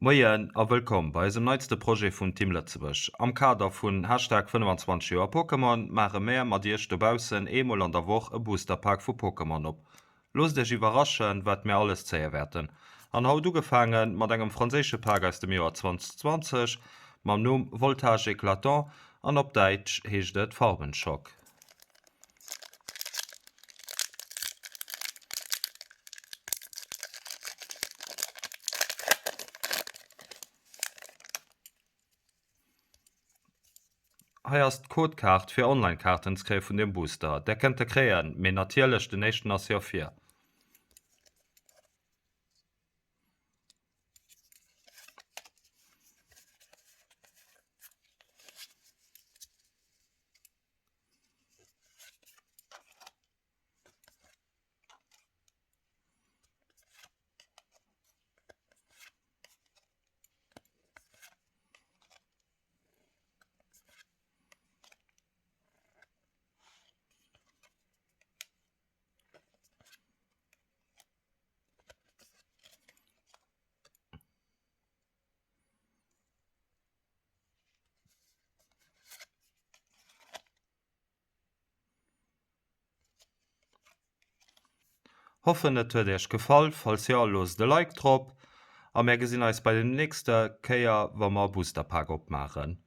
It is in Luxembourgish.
Moien a wëllkom bei esem neizte Projekt vun Team Lettzebusch. Am Kader vun #25 Joer Pokémon mare Meer mat Dirch dobausen emol an der woch e Boosterpack vu Pokémon op. Los dech iwwerraschen, wat mir alles zeie werden. An haut du gefangen mat engem franzésche Park aus dem Joer 2020, mam Numm Voltage Eklatant an op Deitsch heecht et Farbenschock. Heiers Codekart fir Onlinekarten skréif vun dem Booster. Der kennt kreieren, mé natierlech den nächsten as Jo 4. Hoffen et huet Dich gefall, falls ja los de Like trop, a mir gesinn eis bei den nächste Keier, wa ma Boosterpack opmachen.